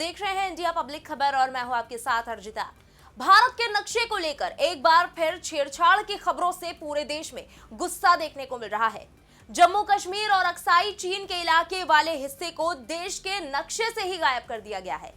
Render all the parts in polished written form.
देख रहे हैं इंडिया पब्लिक खबर और मैं हूं आपके साथ अर्जिता। भारत के नक्शे को लेकर एक बार फिर छेड़छाड़ की खबरों से पूरे देश में गुस्सा देखने को मिल रहा है। जम्मू कश्मीर और अक्साई चीन के इलाके वाले हिस्से को देश के नक्शे से ही गायब कर दिया गया है।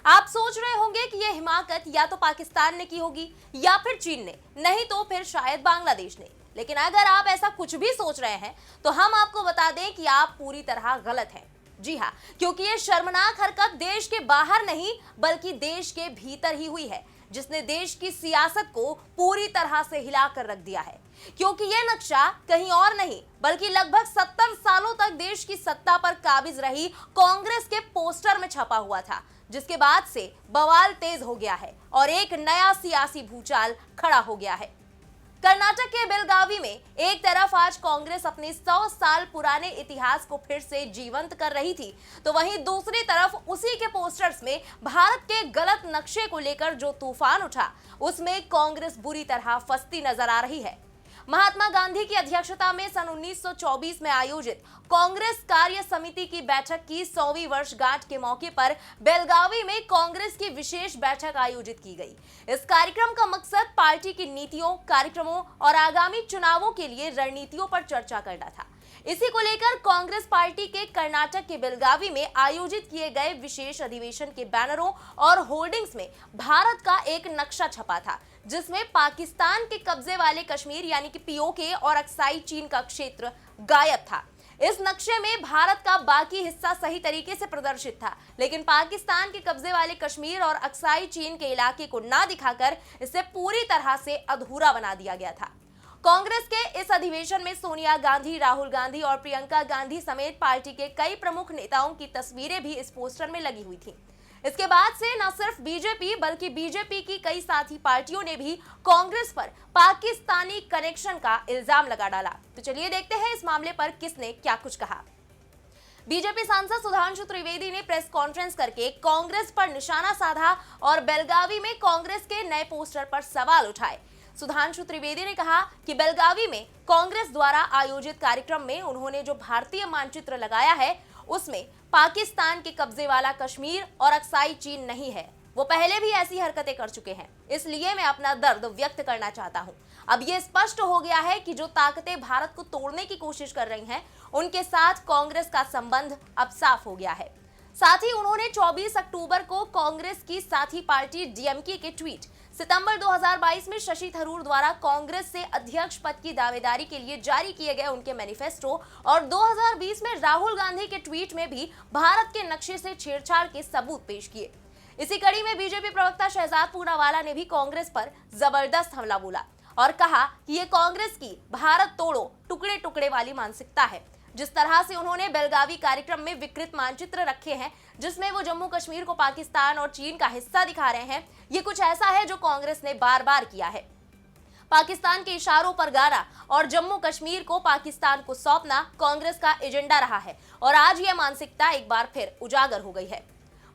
आप सोच रहे होंगे कि यह हिमाकत या तो पाकिस्तान ने की होगी या फिर चीन ने, नहीं तो फिर शायद बांग्लादेश ने। लेकिन अगर आप ऐसा कुछ भी सोच रहे हैं तो हम आपको बता दें कि आप पूरी तरह गलत हैं। जी हाँ, क्योंकि ये शर्मनाक हरकत देश के बाहर नहीं बल्कि देश के भीतर ही हुई है, जिसने देश की सियासत को पूरी तरह से हिलाकर रख दिया है। क्योंकि ये नक्शा कहीं और नहीं बल्कि लगभग 70 सालों तक देश की सत्ता पर काबिज रही कांग्रेस के पोस्टर में छपा हुआ था, जिसके बाद से बवाल तेज हो गया है और एक नया सियासी भूचाल खड़ा हो गया है। कर्नाटक के बेलगावी में एक तरफ आज कांग्रेस अपने 100 साल पुराने इतिहास को फिर से जीवंत कर रही थी, तो वहीं दूसरी तरफ उसी के पोस्टर्स में भारत के गलत नक्शे को लेकर जो तूफान उठा, उसमें कांग्रेस बुरी तरह फंसती नजर आ रही है। महात्मा गांधी की अध्यक्षता में सन 1924 में आयोजित कांग्रेस कार्य समिति की बैठक की 100वीं वर्षगांठ के मौके पर बेलगावी में कांग्रेस की विशेष बैठक आयोजित की गई। इस कार्यक्रम का मकसद पार्टी की नीतियों, कार्यक्रमों और आगामी चुनावों के लिए रणनीतियों पर चर्चा करना था। इसी को लेकर कांग्रेस पार्टी के कर्नाटक के बेलगावी में आयोजित किए गए विशेष अधिवेशन के बैनरों और होर्डिंग्स में भारत का एक नक्शा छपा था, जिसमें पाकिस्तान के कब्जे वाले कश्मीर यानी कि पीओके और अक्साई चीन का क्षेत्र गायब था। इस नक्शे में भारत का बाकी हिस्सा सही तरीके से प्रदर्शित था, लेकिन पाकिस्तान के कब्जे वाले कश्मीर और अक्साई चीन के इलाके को ना दिखाकर इसे पूरी तरह से अधूरा बना दिया गया था। कांग्रेस के इस अधिवेशन में सोनिया गांधी, राहुल गांधी और प्रियंका गांधी समेत पार्टी के कई प्रमुख नेताओं की तस्वीरें भी इस पोस्टर में लगी हुई थी। इसके बाद से न सिर्फ बीजेपी बल्कि बीजेपी की कई साथी पार्टियों ने भी कांग्रेस पर पाकिस्तानी कनेक्शन का इल्जाम लगा डाला। तो चलिए देखते हैं इस मामले पर किसने क्या कुछ कहा। बीजेपी सांसद सुधांशु त्रिवेदी ने प्रेस कॉन्फ्रेंस करके कांग्रेस पर निशाना साधा और बेलगावी में कांग्रेस के नए पोस्टर पर सवाल उठाए। सुधांशु त्रिवेदी ने कहा कि बेलगावी में कांग्रेस द्वारा आयोजित कार्यक्रम में उन्होंने जो भारतीय मानचित्र लगाया है, उसमें पाकिस्तान के कब्जे वाला कश्मीर और अक्साई चीन नहीं है। वो पहले भी ऐसी हरकतें कर चुके हैं, इसलिए मैं अपना दर्द व्यक्त करना चाहता हूं। अब ये स्पष्ट हो गया है कि जो ताकतें भारत को तोड़ने की कोशिश कर रही हैं, उनके साथ कांग्रेस का संबंध अब साफ हो गया है। साथ ही उन्होंने 24 अक्टूबर को कांग्रेस की साथी पार्टी डीएमके के ट्वीट, सितंबर 2022 में शशि थरूर द्वारा कांग्रेस से अध्यक्ष पद की दावेदारी के लिए जारी किए गए उनके मैनिफेस्टो और 2020 में राहुल गांधी के ट्वीट में भी भारत के नक्शे से छेड़छाड़ के सबूत पेश किए। इसी कड़ी में बीजेपी प्रवक्ता शहजाद पूनावाला ने भी कांग्रेस पर जबरदस्त हमला बोला और कहा कि ये कांग्रेस की भारत तोड़ो टुकड़े टुकड़े वाली मानसिकता है। जिस तरह से उन्होंने बेलगावी कार्यक्रम में विकृत मानचित्र रखे हैं, जिसमें वो जम्मू कश्मीर को पाकिस्तान और चीन का हिस्सा दिखा रहे हैं, ये कुछ ऐसा है जो कांग्रेस ने बार बार किया है। पाकिस्तान के इशारों पर गाना और जम्मू कश्मीर को पाकिस्तान को सौंपना कांग्रेस का एजेंडा रहा है और आज यह मानसिकता एक बार फिर उजागर हो गई है।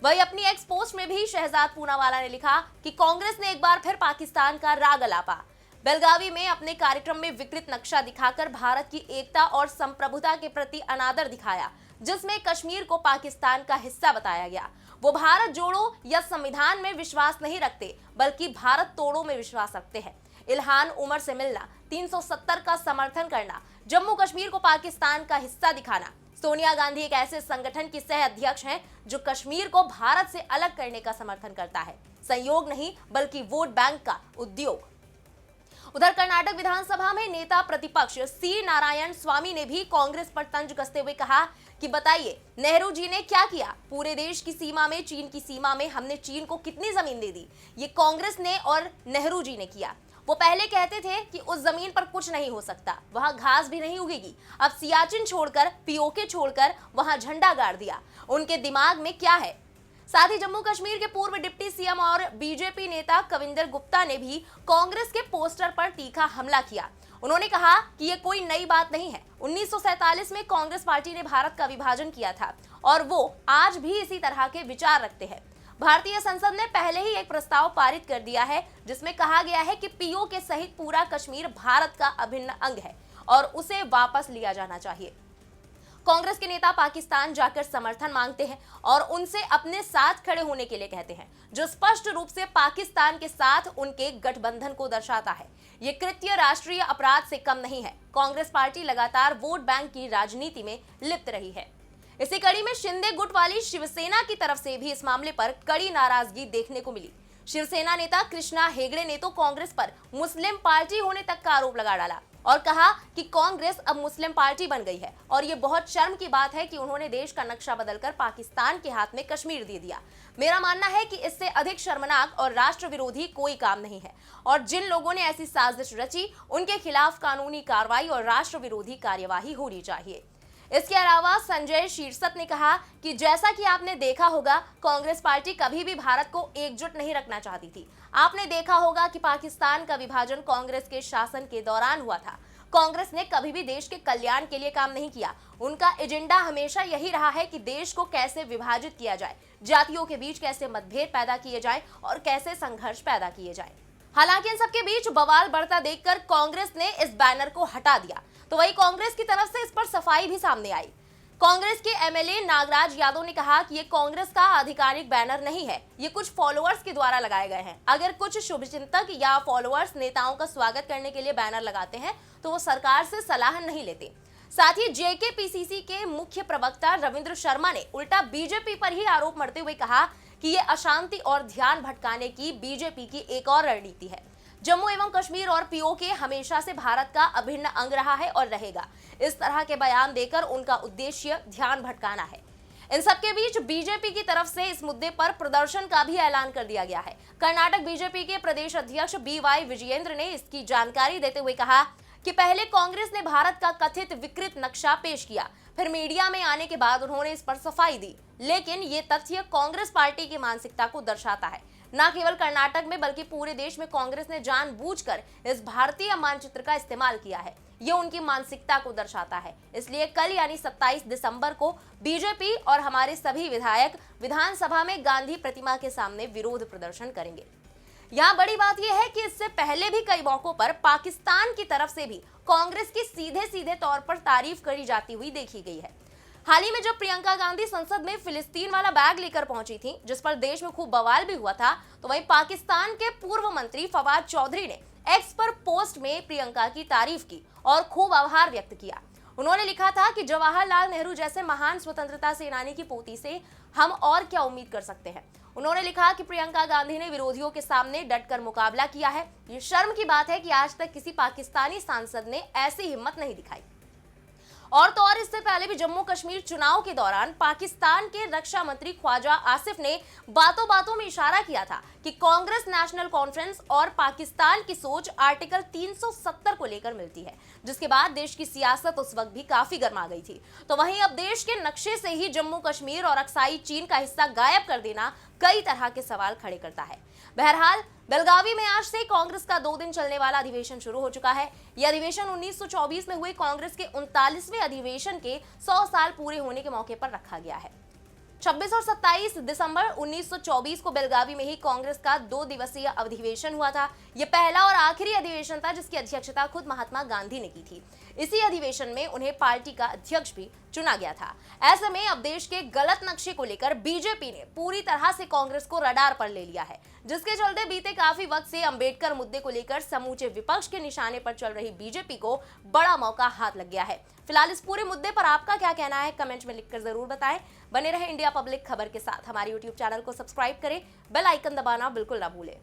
वही अपनी एक्स पोस्ट में भी शहजाद पूनावाला ने लिखा कि कांग्रेस ने एक बार फिर पाकिस्तान का राग अलापा। बेलगावी में अपने कार्यक्रम में विकृत नक्शा दिखाकर भारत की एकता और संप्रभुता के प्रति अनादर दिखाया, जिसमें कश्मीर को पाकिस्तान का हिस्सा बताया गया। वो भारत जोड़ो या संविधान में विश्वास नहीं रखते बल्कि भारत तोड़ो में विश्वास रखते हैं। इल्हान उमर से मिलना, 370 का समर्थन करना, जम्मू कश्मीर को पाकिस्तान का हिस्सा दिखाना। सोनिया गांधी एक ऐसे संगठन की सह अध्यक्ष हैं जो कश्मीर को भारत से अलग करने का समर्थन करता है, संयोग नहीं बल्कि वोट बैंक का उद्योग। उधर कर्नाटक विधानसभा में नेता प्रतिपक्ष सी नारायण स्वामी ने भी कांग्रेस पर तंज कसते हुए कहा कि बताइए, नेहरू जी ने क्या किया? पूरे देश की सीमा में, चीन की सीमा में हमने चीन को कितनी जमीन दे दी? ये कांग्रेस ने और नेहरू जी ने किया। वो पहले कहते थे कि उस जमीन पर कुछ नहीं हो सकता, वहां घास भी नहीं उगेगी। अब सियाचिन छोड़कर, पीओके छोड़कर वहां झंडा गाड़ दिया। उनके दिमाग में क्या है? साथ ही जम्मू कश्मीर के पूर्व डिप्टी सीएम और बीजेपी नेता कविंदर गुप्ता ने भी कांग्रेस के पोस्टर पर तीखा हमला किया। उन्होंने कहा कि ये कोई नई बात नहीं है। 1947 में कांग्रेस पार्टी ने भारत का विभाजन किया था और वो आज भी इसी तरह के विचार रखते हैं। भारतीय संसद ने पहले ही एक प्रस्ताव पारित कर दिया है, जिसमें कहा गया है कि पीओके सहित पूरा कश्मीर भारत का अभिन्न अंग है और उसे वापस लिया जाना चाहिए। कांग्रेस के नेता पाकिस्तान जाकर समर्थन मांगते हैं और उनसे अपने साथ खड़े होने के लिए कहते हैं, जो स्पष्ट रूप से पाकिस्तान के साथ उनके गठबंधन को दर्शाता है। ये कृत्य राष्ट्रीय अपराध से कम नहीं है। कांग्रेस पार्टी लगातार वोट बैंक की राजनीति में लिप्त रही है। इसी कड़ी में शिंदे गुट वाली शिवसेना की तरफ से भी इस मामले पर कड़ी नाराजगी देखने को मिली। शिवसेना नेता कृष्णा हेगड़े ने तो कांग्रेस पर मुस्लिम पार्टी होने तक का आरोप लगा डाला और कहा कि कांग्रेस अब मुस्लिम पार्टी बन गई है और ये बहुत शर्म की बात है कि उन्होंने देश का नक्शा बदलकर पाकिस्तान के हाथ में कश्मीर दे दिया। मेरा मानना है कि इससे अधिक शर्मनाक और राष्ट्र विरोधी कोई काम नहीं है और जिन लोगों ने ऐसी साजिश रची उनके खिलाफ कानूनी कार्रवाई और राष्ट्र विरोधी कार्यवाही होनी चाहिए। इसके अलावा संजय शीर्षत ने कहा कि जैसा कि आपने देखा होगा, कांग्रेस पार्टी कभी भी भारत को एकजुट नहीं रखना चाहती थी। आपने देखा होगा कि पाकिस्तान का विभाजन कांग्रेस के शासन के दौरान हुआ था। कांग्रेस ने कभी भी देश के कल्याण के लिए काम नहीं किया। उनका एजेंडा हमेशा यही रहा है कि देश को कैसे विभाजित किया जाए, जातियों के बीच कैसे मतभेद पैदा किए जाए और कैसे संघर्ष पैदा किए जाए। हालांकि इन सबके बीच बवाल बढ़ता देखकर कांग्रेस ने इस बैनर को हटा दिया, तो वही कांग्रेस की तरफ से इस पर सफाई भी सामने आई। कांग्रेस के एमएलए नागराज यादव ने कहा कि ये कांग्रेस का आधिकारिक बैनर नहीं है, ये कुछ फॉलोअर्स के द्वारा लगाए गए हैं। अगर कुछ शुभचिंतक या फॉलोअर्स नेताओं का स्वागत करने के लिए बैनर लगाते हैं तो वो सरकार से सलाह नहीं लेते। साथ ही जेकेपीसीसी के मुख्य प्रवक्ता रविंद्र शर्मा ने उल्टा बीजेपी पर ही आरोप मढ़ते हुए कहा कि ये अशांति और ध्यान भटकाने की बीजेपी की एक और रणनीति है। जम्मू एवं कश्मीर और पीओके हमेशा से भारत का अभिन्न अंग रहा है और रहेगा। इस तरह के बयान देकर उनका उद्देश्य ध्यान भटकाना है। इन सबके बीच बीजेपी की तरफ से इस मुद्दे पर प्रदर्शन का भी ऐलान कर दिया गया है। कर्नाटक बीजेपी के प्रदेश अध्यक्ष BY विजयेंद्र ने इसकी जानकारी देते हुए कहा कि पहले कांग्रेस ने भारत का कथित विकृत नक्शा पेश किया, फिर मीडिया में आने के बाद उन्होंने इस पर सफाई दी, लेकिन ये तथ्य कांग्रेस पार्टी की मानसिकता को दर्शाता है। न केवल कर्नाटक में बल्कि पूरे देश में कांग्रेस ने जानबूझकर इस भारतीय मानचित्र का इस्तेमाल किया है। ये उनकी मानसिकता को दर्शाता है। इसलिए कल यानी 27 दिसंबर को बीजेपी और हमारे सभी विधायक विधानसभा में गांधी प्रतिमा के सामने विरोध प्रदर्शन करेंगे। यहाँ बड़ी बात यह है कि इससे पहले भी कई मौकों पर पाकिस्तान की तरफ से भी कांग्रेस की सीधे सीधे तौर पर तारीफ करी जाती हुई देखी गई है। हाल ही में जब प्रियंका गांधी संसद में फिलिस्तीन वाला बैग लेकर पहुंची थी, जिस पर देश में खूब बवाल भी हुआ था, तो वहीं पाकिस्तान के पूर्व मंत्री फवाद चौधरी ने एक्स पर पोस्ट में प्रियंका की तारीफ की और खूब आभार व्यक्त किया। उन्होंने लिखा था कि जवाहरलाल नेहरू जैसे महान स्वतंत्रता सेनानी की पोती से हम और क्या उम्मीद कर सकते हैं। उन्होंने लिखा कि प्रियंका गांधी ने विरोधियों के सामने डटकर मुकाबला किया है। ये शर्म की बात है कि आज तक किसी पाकिस्तानी सांसद ने ऐसी हिम्मत नहीं दिखाई। और तो और इससे पहले भी जम्मू कश्मीर चुनाव के दौरान पाकिस्तान के रक्षा मंत्री ख्वाजा आसिफ ने बातों बातों में इशारा किया था कि कांग्रेस नेशनल कॉन्फ्रेंस और पाकिस्तान की सोच आर्टिकल 370 को लेकर मिलती है, जिसके बाद देश की सियासत उस वक्त भी काफी गर्मा गई थी। तो वहीं अब देश के नक्शे से ही जम्मू कश्मीर और अक्साई चीन का हिस्सा गायब कर देना कई तरह के सवाल खड़े करता है। बहरहाल बेलगावी में आज से कांग्रेस का 2 दिन चलने वाला अधिवेशन शुरू हो चुका है। यह अधिवेशन 1924 में हुए कांग्रेस के 39वें अधिवेशन के 100 साल पूरे होने के मौके पर रखा गया है। 26 और 27 दिसंबर 1924 को बेलगावी में ही कांग्रेस का 2 दिवसीय अधिवेशन हुआ था। यह पहला और आखिरी अधिवेशन था जिसकी अध्यक्षता खुद महात्मा गांधी ने की थी। इसी अधिवेशन में उन्हें पार्टी का अध्यक्ष भी चुना गया था। ऐसे में अब देश के गलत नक्शे को लेकर बीजेपी ने पूरी तरह से कांग्रेस को रडार पर ले लिया है, जिसके चलते बीते काफी वक्त से अंबेडकर मुद्दे को लेकर समूचे विपक्ष के निशाने पर चल रही बीजेपी को बड़ा मौका हाथ लग गया है। फिलहाल इस पूरे मुद्दे पर आपका क्या कहना है, कमेंट में लिखकर जरूर बताएं। बने रहे इंडिया पब्लिक खबर के साथ। हमारे YouTube चैनल को सब्सक्राइब करें, बेल आइकन दबाना बिल्कुल ना भूलें।